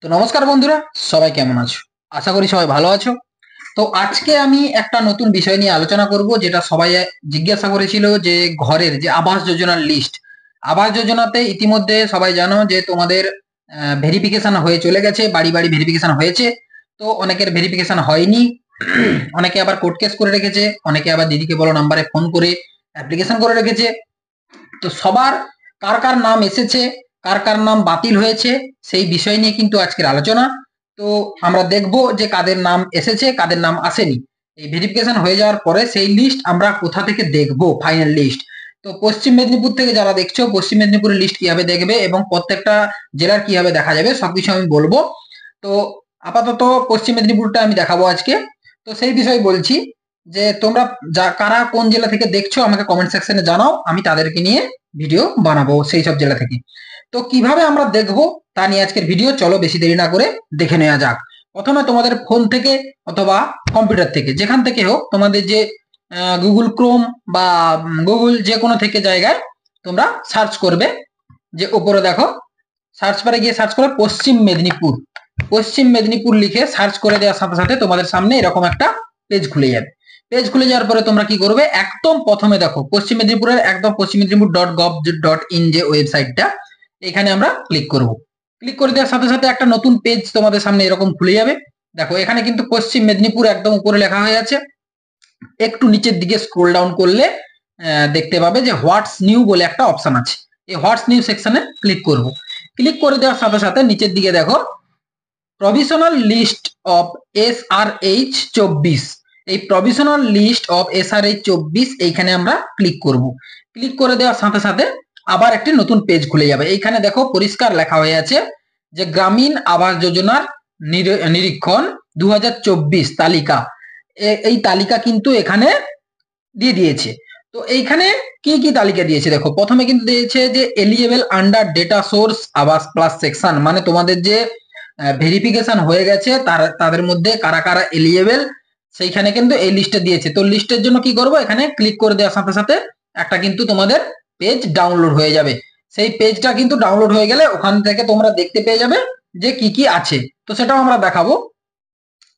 তো নমস্কার বন্ধুরা, সবাই কেমন আছো? আশা করি সবাই ভালো আছো। তো আজকে আমি একটা নতুন বিষয় নিয়ে আলোচনা করব, যেটা সবাই জিজ্ঞাসা করেছিল, যে ঘরের যে আবাস যোজনার লিস্ট। আবাস যোজনাতে ইতিমধ্যে সবাই জানো যে তোমাদের ভেরিফিকেশন হয়ে চলে গেছে, বাড়ি বাড়ি ভেরিফিকেশন হয়েছে। তো অনেকের ভেরিফিকেশন হয়নি, অনেকে আবার কোর্ট কেস করে রেখেছে, অনেকে আবার দিদিকে বলো নাম্বারে ফোন করে অ্যাপ্লিকেশন করে রেখেছে। তো সবার কার কার নাম এসেছে, কার কার নাম বাতিল হয়েছে, সেই বিষয় নিয়ে কিন্তু আজকের আলোচনা। তো আমরা দেখব যে কাদের নাম এসেছে, কাদের নাম আসেনি। এই ভেরিফিকেশন হয়ে যাওয়ার পরে সেই লিস্ট আমরা কোথা থেকে দেখব, ফাইনাল লিস্ট। তো পশ্চিম মেদিনীপুর থেকে যারা দেখছো, পশ্চিম মেদিনীপুরের লিস্ট কিভাবে দেখবে এবং প্রত্যেকটা জেলার কিভাবে দেখা যাবে সবকিছু আমি বলবো। তো আপাতত পশ্চিম মেদিনীপুরটা আমি দেখাবো আজকে। তো সেই বিষয়ে বলছি যে তোমরা কারা কোন জেলা থেকে দেখছো আমাকে কমেন্ট সেকশনে জানাও, আমি তাদেরকে নিয়ে ভিডিও বানাবো সেই সব জেলা থেকে। তো কিভাবে আমরা দেখবো তা নিয়ে আজকের ভিডিও, চলো বেশি দেরি না করে দেখে নেওয়া যাক। প্রথমে তোমাদের ফোন থেকে অথবা কম্পিউটার থেকে, যেখান থেকে হোক, তোমাদের যে গুগল ক্রোম বা গুগল যে কোনো থেকে জায়গায় তোমরা সার্চ করবে। যে উপরে দেখো সার্চ বারে গিয়ে সার্চ করো পশ্চিম মেদিনীপুর। পশ্চিম মেদিনীপুর লিখে সার্চ করে দেওয়ার সাথে সাথে তোমাদের সামনে এরকম একটা পেজ খুলে যাবে। পেজ খুলে যাওয়ার পরে তোমরা কি করবে, একদম প্রথমে দেখো পশ্চিম মেদিনীপুরের একদম পশ্চিম মেদিনীপুর .gov.in যে ওয়েবসাইটটা, এখানে আমরা ক্লিক করব। ক্লিক করে দেওয়ার সাথে সাথে একটা নতুন পেজ তোমাদের সামনে এরকম খুলে যাবে। দেখো এখানে কিন্তু পশ্চিম মেদিনীপুর একদম উপরে লেখা হয়ে আছে। একটু নিচের দিকে স্ক্রোল ডাউন করলে দেখতে পাবে যে হোয়াটস নিউ বলে একটা অপশন আছে। এই হোয়াটস নিউ সেকশনে ক্লিক করব। ক্লিক করে দেওয়ার সাথে সাথে নিচের দিকে দেখো প্রভিশনাল লিস্ট অফ SRH 24, এই প্রভিশনাল লিস্ট অফ SRH 24 এইখানে আমরা ক্লিক করব। ক্লিক করে দেওয়ার সাথে সাথে আবার একটি নতুন পেজ খুলে যাবে। এইখানে দেখো পরিষ্কার লেখা হয়ে আছে যে গ্রামীণ আবাস যোজনার নিরীক্ষণ 2024 তালিকা। এই তালিকা কিন্তু এখানে দিয়ে দিয়েছে। তো এইখানে কি কি তালিকা দিয়েছে দেখো, প্রথমে কিন্তু দিয়েছে যে এলিজেবল আন্ডার ডেটা সোর্স আবাস প্লাস সেকশন, মানে তোমাদের যে ভেরিফিকেশন হয়ে গেছে তাদের মধ্যে কারা কারা এলিজেবল সেইখানে কিন্তু এই লিস্টে দিয়েছে। তো লিস্টের জন্য কি করব, এখানে ক্লিক করে দেওয়ার সাথে সাথে একটা কিন্তু তোমাদের পেজ ডাউনলোড হয়ে যাবে। সেই পেজটা কিন্তু ডাউনলোড হয়ে গেলে ওখান থেকে তোমরা দেখতে পেয়ে যাবে যে কি কি আছে। তো সেটাও আমরা দেখাবো।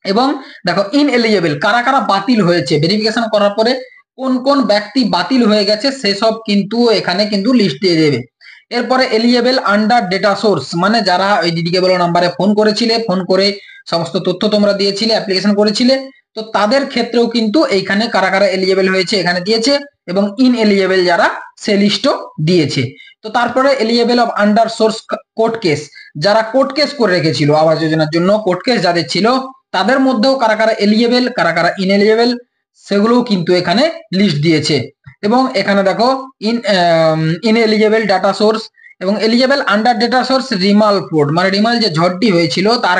এবং দেখো ইনএলিজেবল কারা কারা বাতিল হয়েছে, ভেরিফিকেশন করার পরে কোন কোন ব্যক্তি বাতিল হয়ে গেছে সেসব কিন্তু এখানে কিন্তু লিস্ট দিয়ে দেবে। এরপরে এলিজেবল আন্ডার ডেটা সোর্স, মানে যারা ওই দিদিকে বলো নাম্বারে ফোন করেছিলে, ফোন করে সমস্ত তথ্য তোমরা দিয়েছিলে, অ্যাপ্লিকেশন করেছিলে, তো তাদের ক্ষেত্রেও কিন্তু এইখানে কারা কারা এলিজেবল হয়েছে এখানে দিয়েছে, এবং ইনএলিজেবল যারা সে লিস্টও দিয়েছে। তো তারপরে eligible of under source court case, যারা কোর্ট কেস করে রেখেছিল আবাস যোজনার জন্য, কোর্ট কেস যাদের ছিল তাদের মধ্যেও কারা কারা এলিজেবল কারা কারা ইনএলিজেবল সেগুলোও কিন্তু এখানে লিস্ট দিয়েছে। এবং এখানে দেখো ইনএলিজেবল ডাটা সোর্স এবং eligible under data source Remal flood, মানে রিমাল যে ঝড়টি হয়েছিল তার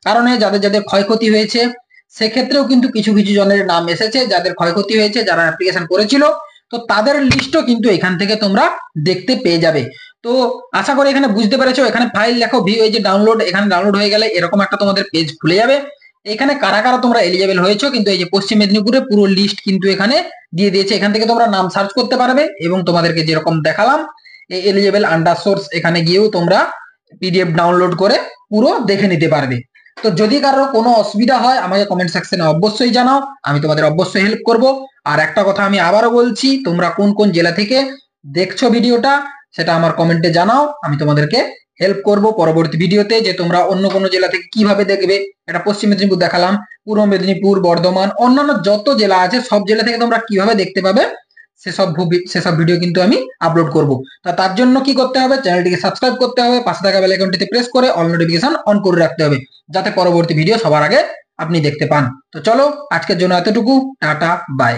কারণে যাদের যাদের ক্ষয়ক্ষতি হয়েছে সেক্ষেত্রেও কিন্তু কিছু কিছু জনের নাম এসেছে যাদের ক্ষয়ক্ষতি হয়েছে, যারা অ্যাপ্লিকেশন করেছিল। তো তাদের লিস্টও কিন্তু এখান থেকে তোমরা দেখতে পেয়ে যাবে। তো আশা করি এখানে বুঝতে পেরেছো। এখানে ফাইল লেখো ভিউ, এই যে ডাউনলোড, এখানে ডাউনলোড হয়ে গেলে এরকম একটা তোমাদের পেজ খুলে যাবে। এখানে কারা কারা তোমরা এলিজেবল হয়েছো কিন্তু এই যে পশ্চিম মেদিনীপুরে পুরো লিস্ট কিন্তু এখানে দিয়ে দিয়েছে। এখান থেকে তোমরা নাম সার্চ করতে পারবে এবং তোমাদেরকে যেরকম দেখালাম এই এলিজেবল আন্ডার সোর্স এখানে গিয়েও তোমরা পিডিএফ ডাউনলোড করে পুরো দেখে নিতে পারবে। তো যদি কারো কোনো অসুবিধা হয় আমাকে কমেন্ট সেকশনে অবশ্যই জানাও, আমি তোমাদের অবশ্যই হেল্প করব। আর একটা কথা আমি আবারও বলছি, তোমরা কোন কোন জেলা থেকে দেখছো ভিডিওটা সেটা আমার কমেন্টে জানাও, আমি তোমাদেরকে হেল্প করব পরবর্তী ভিডিওতে, যে তোমরা অন্য কোনো জেলা থেকে কিভাবে দেখবে। এটা পশ্চিম মেদিনীপুর দেখালাম, পূর্ব মেদিনীপুর, বর্ধমান, অন্যান্য যত জেলা আছে সব জেলা থেকে তোমরা কিভাবে দেখতে পাবে সেসব ভিডিও কিন্তু আমি আপলোড করব। তার জন্য কি করতে হবে, চ্যানেলটিকে সাবস্ক্রাইব করতে হবে, পাশে থাকা বেল আইকনটিতে প্রেস করে অল নোটিফিকেশন অন করে রাখতে হবে, যাতে পরবর্তী ভিডিও সবার আগে আপনি দেখতে পান। তো চলো আজকের জন্য এতটুকু, টাটা বাই।